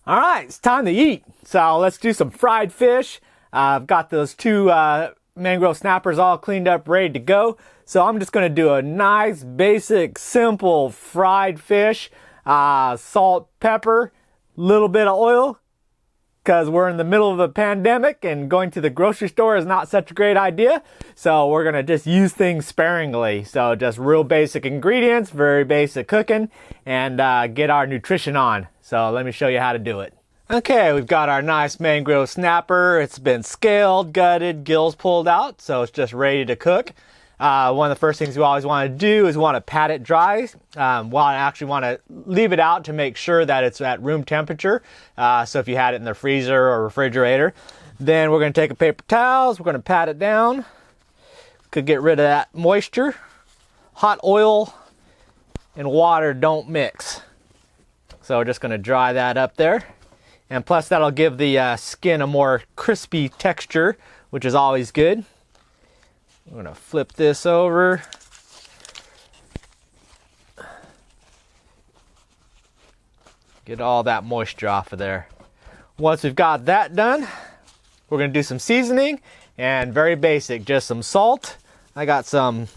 All right, it's time to eat. So let's do some fried fish. I've got those two mangrove snappers all cleaned up, ready to go. So I'm just going to do a nice, basic, simple fried fish. Salt, pepper, little bit of oil, because we're in the middle of a pandemic and going to the grocery store is not such a great idea. So we're going to just use things sparingly. So just real basic ingredients, very basic cooking, and get our nutrition on. So let me show you how to do it. Okay, we've got our nice mangrove snapper. It's been scaled, gutted, gills pulled out, so it's just ready to cook. One of the first things we always want to do is want to pat it dry. I actually want to leave it out to make sure that it's at room temperature. So if you had it in the freezer or refrigerator, then we're going to take a paper towels. We're going to pat it down. Could get rid of that moisture. Hot oil and water don't mix. So we're just going to dry that up there. And plus that'll give the skin a more crispy texture, which is always good. I'm going to flip this over. Get all that moisture off of there. Once we've got that done, we're going to do some seasoning, and very basic, just some salt. I got some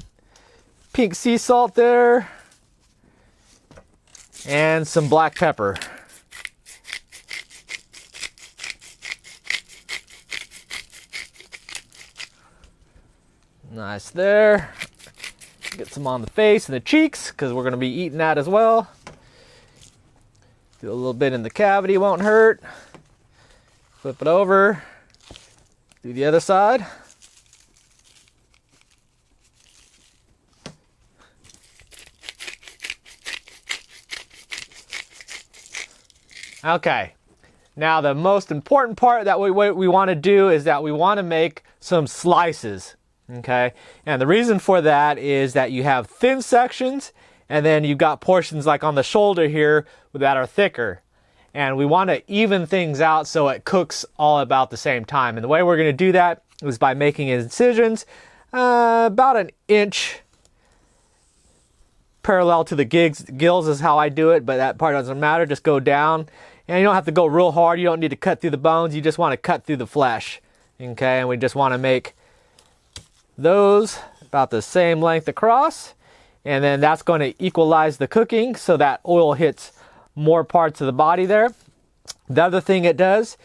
pink sea salt there, and some black pepper. Nice there. Get some on the face and the cheeks because we're going to be eating that as well. Do a little bit in the cavity, won't hurt. Flip it over. Do the other side. Okay, now the most important part that we want to do is that we want to make some slices, okay? And the reason for that is that you have thin sections and then you've got portions like on the shoulder here that are thicker. And we want to even things out so it cooks all about the same time. And the way we're going to do that is by making incisions about an inch parallel to the gills is how I do it, but that part doesn't matter. Just go down. And you don't have to go real hard. You don't need to cut through the bones. You just want to cut through the flesh. Okay, and we just want to make those about the same length across. And then that's going to equalize the cooking so that oil hits more parts of the body there. The other thing it does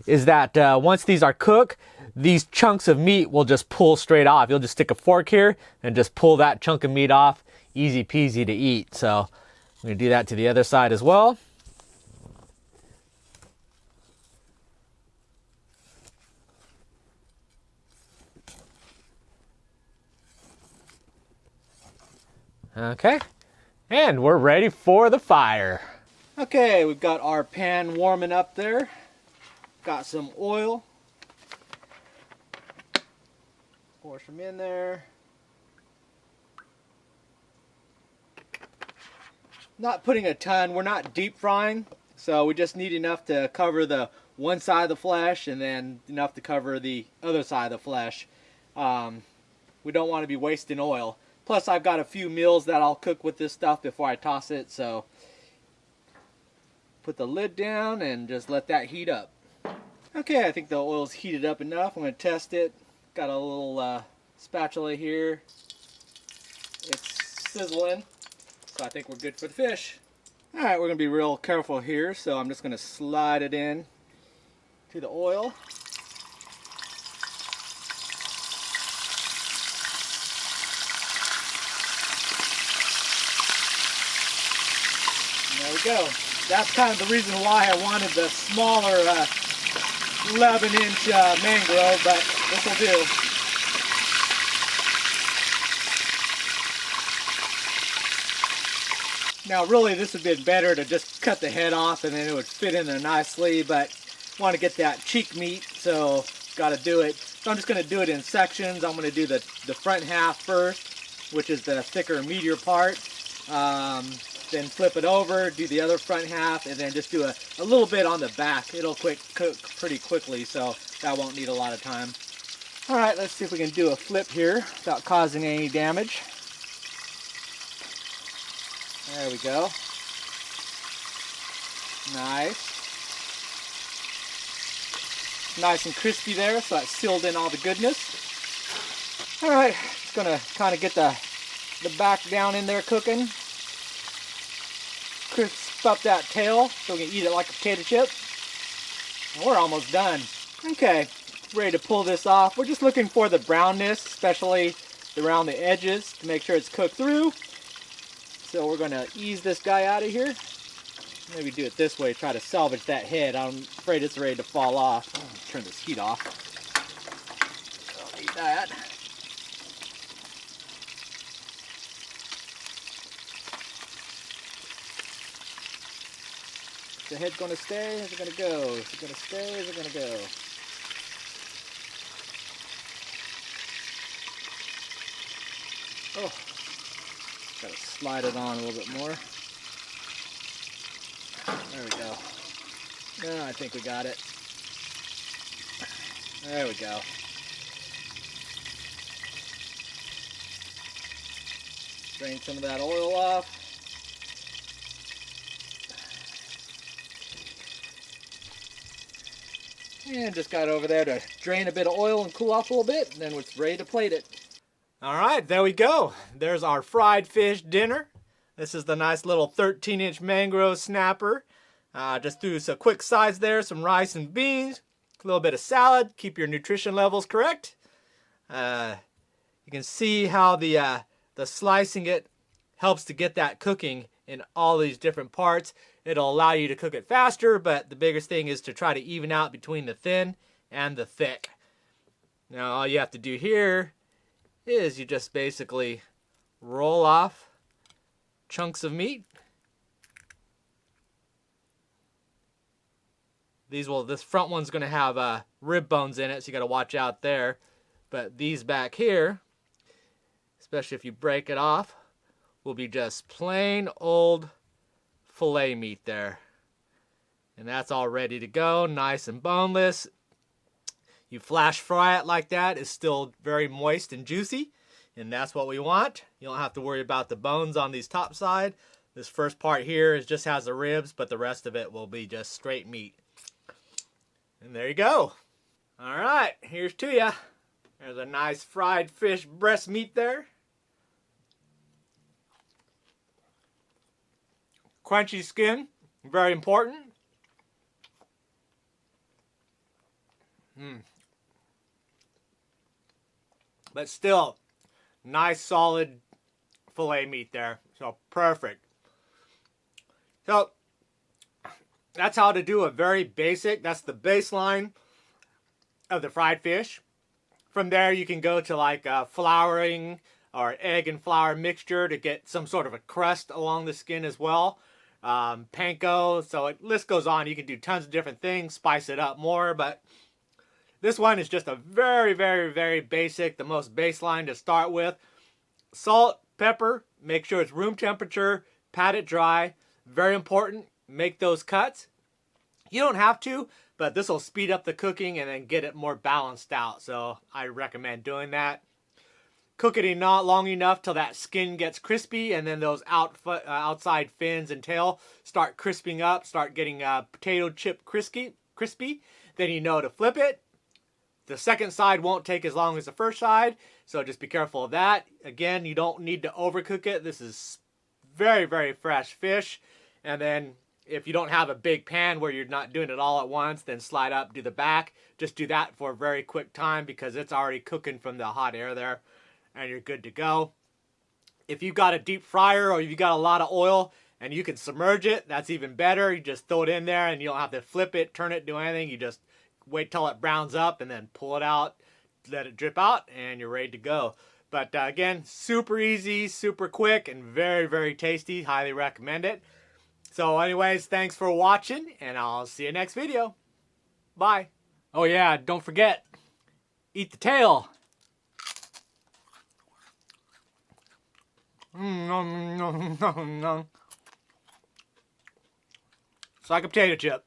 is that once these are cooked, these chunks of meat will just pull straight off. You'll just stick a fork here and just pull that chunk of meat off. Easy peasy to eat. So I'm going to do that to the other side as well. Okay, and we're ready for the fire. Okay, we've got our pan warming up there. Got some oil. Pour some in there. Not putting a ton, we're not deep frying, so we just need enough to cover the one side of the flesh and then enough to cover the other side of the flesh. We don't want to be wasting oil. Plus, I've got a few meals that I'll cook with this stuff before I toss it, so put the lid down and just let that heat up. Okay, I think the oil's heated up enough. I'm going to test it. Got a little spatula here. It's sizzling, so I think we're good for the fish. Alright, we're going to be real careful here, so I'm just going to slide it in to the oil. There we go. That's kind of the reason why I wanted the smaller 11-inch mangrove, but this will do. Now really this would have been better to just cut the head off and then it would fit in there nicely, but I want to get that cheek meat, so got to do it. So I'm just going to do it in sections. I'm going to do the front half first, which is the thicker, meatier part. Then flip it over, do the other front half, and then just do a little bit on the back. It'll cook pretty quickly, so that won't need a lot of time. Alright, let's see if we can do a flip here without causing any damage. There we go. Nice. Nice and crispy there, so that sealed in all the goodness. All right, just gonna kind of get the back down in there cooking. Crisp up that tail so we can eat it like a potato chip. And we're almost done. Okay, ready to pull this off. We're just looking for the brownness, especially around the edges, to make sure it's cooked through. So we're gonna ease this guy out of here. Maybe do it this way, try to salvage that head. I'm afraid it's ready to fall off. Oh, turn this heat off. Don't need that. Is the head gonna stay? Is it gonna go? Is it gonna stay? Is it gonna go? Oh, gotta slide it on a little bit more. There we go. No, I think we got it. There we go. Drain some of that oil off. And just got over there to drain a bit of oil and cool off a little bit, and then it's ready to plate it. All right, there we go. There's our fried fish dinner. This is the nice little 13-inch Mangrove Snapper. Just threw some quick sides there, some rice and beans, a little bit of salad, keep your nutrition levels correct. You can see how the slicing it helps to get that cooking in all these different parts. It'll allow you to cook it faster, but the biggest thing is to try to even out between the thin and the thick. Now all you have to do here is you just basically roll off chunks of meat. This front one's going to have rib bones in it, so you got to watch out there. But these back here, especially if you break it off, will be just plain old filet meat there. And that's all ready to go, nice and boneless. You flash fry it like that, it's still very moist and juicy, and that's what we want. You don't have to worry about the bones on these top side. This first part here just has the ribs, but the rest of it will be just straight meat. And there you go. All right, here's to ya. There's a nice fried fish breast meat there. Crunchy skin, very important. But still, nice solid filet meat there. So perfect. So that's how to do a very basic, that's the baseline of the fried fish. From there you can go to like flouring or egg and flour mixture to get some sort of a crust along the skin as well. Panko, so list goes on. You can do tons of different things, spice it up more, but this one is just a very, very, very basic, the most baseline to start with. Salt, pepper, make sure it's room temperature, pat it dry. Very important, make those cuts. You don't have to, but this will speed up the cooking and then get it more balanced out. So I recommend doing that. Cook it not long enough till that skin gets crispy, and then those outside fins and tail start crisping up, start getting potato chip crispy. Then you know to flip it. The second side won't take as long as the first side, so just be careful of that. Again, you don't need to overcook it. This is very, very fresh fish. And then if you don't have a big pan where you're not doing it all at once, then slide up, do the back. Just do that for a very quick time because it's already cooking from the hot air there, and you're good to go. If you've got a deep fryer or you've got a lot of oil and you can submerge it, that's even better. You just throw it in there and you don't have to flip it, turn it, do anything. You just wait till it browns up and then pull it out, let it drip out, and you're ready to go. But again, super easy, super quick, and very, very tasty. Highly recommend it. So anyways, thanks for watching, and I'll see you next video. Bye. Oh yeah, don't forget, eat the tail. It's like a potato chip.